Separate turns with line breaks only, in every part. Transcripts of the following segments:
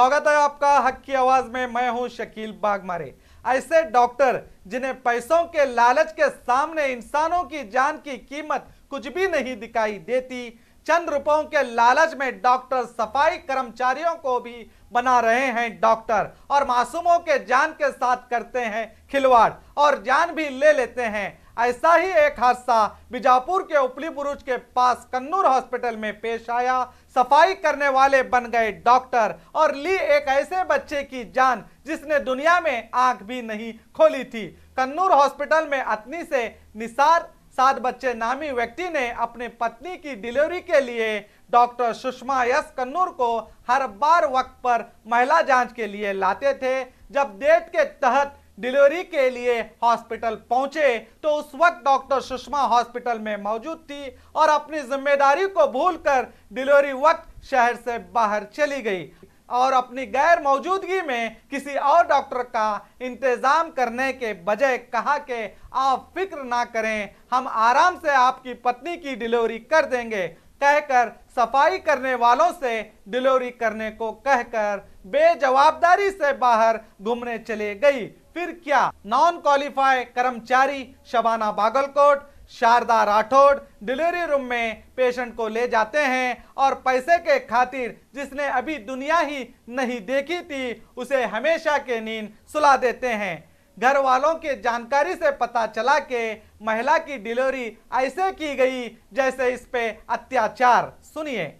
स्वागत है आपका हक की आवाज में। मैं हूं शकील बागमारे। ऐसे डॉक्टर जिन्हें पैसों के लालच के सामने इंसानों की जान की कीमत कुछ भी नहीं दिखाई देती, चंद रुपयों के लालच में डॉक्टर सफाई कर्मचारियों को भी बना रहे हैं डॉक्टर और मासूमों के जान के साथ करते हैं खिलवाड़ और जान भी ले लेते हैं। ऐसा ही एक हादसा बीजापुर के उपली बुरुज के पास कन्नूर हॉस्पिटल में पेश आया। सफाई करने वाले बन गए डॉक्टर और ली एक ऐसे बच्चे की जान जिसने दुनिया में आंख भी नहीं खोली थी। कन्नूर हॉस्पिटल में अतनी से निसार सात बच्चे नामी व्यक्ति ने अपने पत्नी की डिलीवरी के लिए डॉक्टर सुषमा यस कन्नूर को हर बार वक्त पर महिला जांच के लिए लाते थे। जब डेट के तहत डिलीवरी के लिए हॉस्पिटल पहुंचे तो उस वक्त डॉक्टर सुषमा हॉस्पिटल में मौजूद थी और अपनी जिम्मेदारी को भूलकर डिलीवरी वक्त शहर से बाहर चली गई और अपनी गैर मौजूदगी में किसी और डॉक्टर का इंतजाम करने के बजाय कहा कि आप फिक्र ना करें, हम आराम से आपकी पत्नी की डिलीवरी कर देंगे, कहकर सफाई करने वालों से डिलीवरी करने को कहकर बेजवाबदारी से बाहर घूमने चले गई। फिर क्या, नॉन क्वालिफाई कर्मचारी शबाना बागलकोट, शारदा राठौड़ डिलीवरी रूम में पेशेंट को ले जाते हैं और पैसे के खातिर जिसने अभी दुनिया ही नहीं देखी थी उसे हमेशा के नींद सुला देते हैं। घर वालों की जानकारी से पता चला कि महिला की डिलीवरी ऐसे की गई जैसे इस पे अत्याचार। सुनिए।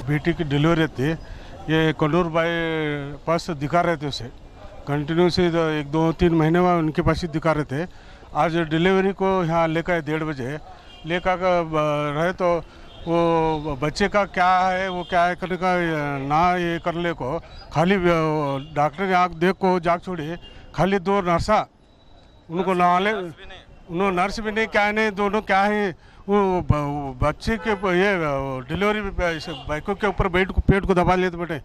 बेटी की डिलीवरी थी, ये कन्नूर बाई पास दिखा रहे थे उसे कंटिन्यू से 1-2-3 महीने में उनके पास ही दिखा रहे थे। आज डिलीवरी को यहाँ लेकर 1:30 बजे लेकर रहे तो वो बच्चे का क्या है वो क्या है करने का ना ये करने को खाली डॉक्टर ने आँख देख को जाग छोड़ी, खाली 2 नर्सा उनको नहाले, उन्होंने नर्स भी नहीं क्या नहीं, दोनों क्या है वो बच्चे के ये डिलीवरी बाइकों के ऊपर पेट को दबा लेते बेटे।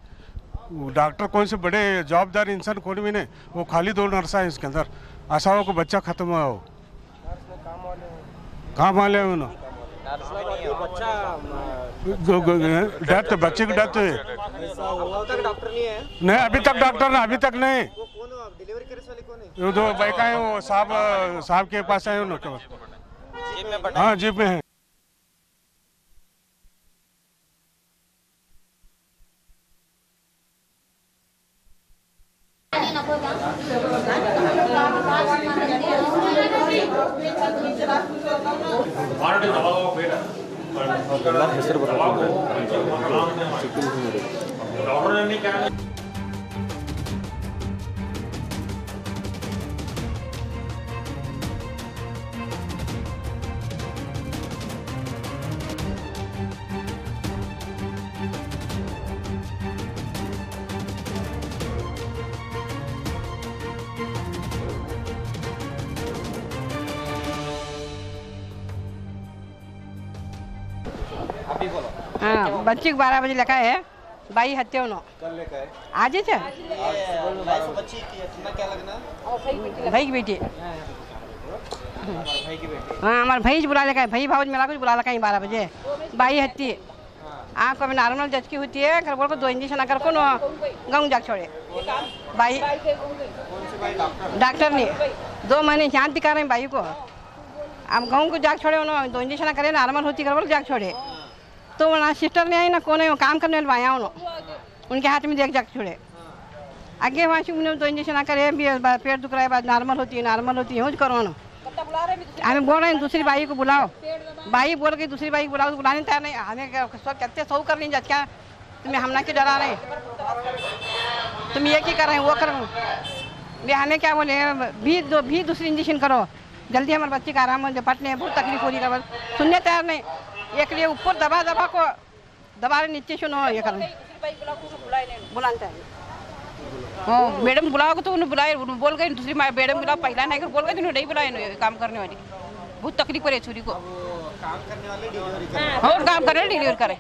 डॉक्टर कौन से बड़े जवाबदार इंसान कौन भी नहीं, वो खाली 2 नर्सा है इसके अंदर। आशाओं को बच्चा खत्म हुआ हो काम वाले डेथ बच्चे की डेथ हुई नहीं, अभी तक डॉक्टर ने अभी तक नहीं। वो 2 बाइक है वो साहब के पास है उनके पास। हाँ जीप में है।
हाँ, बच्ची को 12 बजे लिखा है, बाई हत्या उन्हों आज ही थे भाई की बेटी। हाँ हमारे भाई बुला लिखा है, भाई भाव मेरा कुछ बुला लिखा है 12 बजे बाई हत्ती। आँख में नॉर्मल जच की होती है, कर बोल को 2 इंजेक्शन अगर को गाँव जाग छोड़े बाई डॉक्टर ने 2 महीने जाँच दिखा रहे हैं बाई को। अब गाँव को जाग छोड़े उन्होंने 2 इंजेक्शन करे, नॉर्मल होती कर बोल जाग छोड़े तो ना सिस्टर ने आई ना कौन है वो काम करने वाले आया उन्होंने उनके हाथ में देख जाके छोड़े आगे वहाँ से उन्हें 2 इंजेक्शन करे, पेट दुख रहा है, बाद नॉर्मल होती है यूज करो ना। हमें बोल रहे हैं दूसरी बाई को बुलाओ, बाई बोल के दूसरी बाई को बुलाओ तो बुलाने तैयार नहीं। हमें कहते सौ कर नहीं जाते क्या तुम्हें हमना के डरा रहे, तुम ये क्या कर रहे हैं वो करो। हमें क्या बोले भी दूसरी इंजेक्शन करो, जल्दी हमारे बच्चे का आराम हो जाए, पटने बहुत तकलीफ हो रही है, सुनने तैयार नहीं। एक लिए ऊपर दबा को दबा रहे नीचे सुनो ये करने बुलाते हैं। हाँ मैडम बुलाओ तो उन्हें बुलाए, बोल गए दूसरी मैडम बुलाओ, पहला नहीं कर बोल गए नहीं बुलाए काम करने वाली बहुत तकलीफ पड़े छुरी को
काम करने वाले डिलीवरी करें
और काम कर रहे डिलीवर करें।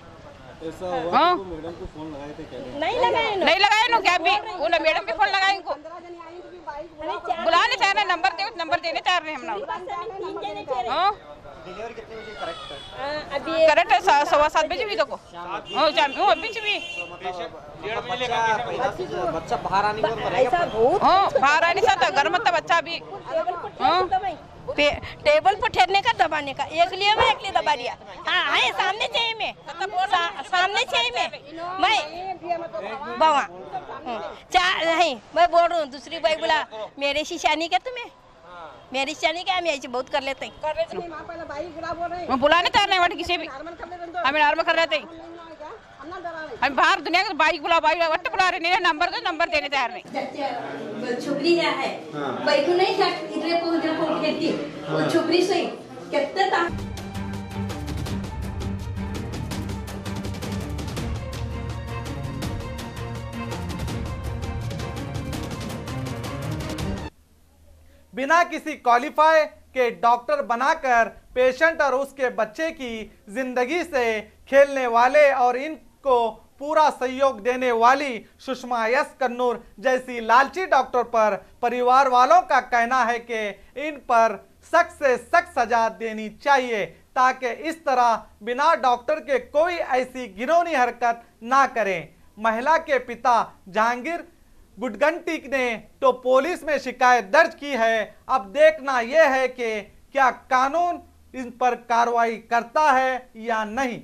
ऐसा हुआ तो मैडम को फोन लगाए थे क्या?
नहीं लगाए नो क्या भी वो मैडम भी फोन लगाए इनको
बुलाने चाह रहे, नंबर दे, नंबर देने चाह रहे हैं हम लोग।
डिलीवरी कितने बजे करेक्ट है?
करेक्ट है 7:15 बजे भी देखो। अभी भी
बच्चा बाहर आने को रहेगा।
बाहर आने से घर मत बच्चा भी
टेबल पर ठहरने का दबाने का, एक लिए दबा दिया। हाँ है सामने चाहिए मैं, सामने चाहिए मैं बाबा चार नहीं, मैं बोल रहा हूँ दूसरी बाई बोला मेरे शिशानी क्या तुम्हें, मेरी शिशानी क्या, हम ऐसे बहुत कर लेते हैं।
बुलाने चाह रहे हैं किसी भी, हमें नॉर्मल कर रहे थे। हम बाहर दुनिया के बाइक बुला रहे नहीं, नंबर दो, नंबर देने तैयार नहीं।
छुपरी है बाइक नहीं इधर को खेती वो छुपरी से कितने था।
बिना किसी क्वालिफाई के डॉक्टर बनाकर पेशेंट और उसके बच्चे की जिंदगी से खेलने वाले और इनको पूरा सहयोग देने वाली सुषमा एस कन्नूर जैसी लालची डॉक्टर पर परिवार वालों का कहना है कि इन पर सख्त से सख्त सजा देनी चाहिए, ताकि इस तरह बिना डॉक्टर के कोई ऐसी घिनौनी हरकत ना करें। महिला के पिता जहांगीर गुडगंटी ने तो पुलिस में शिकायत दर्ज की है। अब देखना यह है कि क्या कानून इन पर कार्रवाई करता है या नहीं।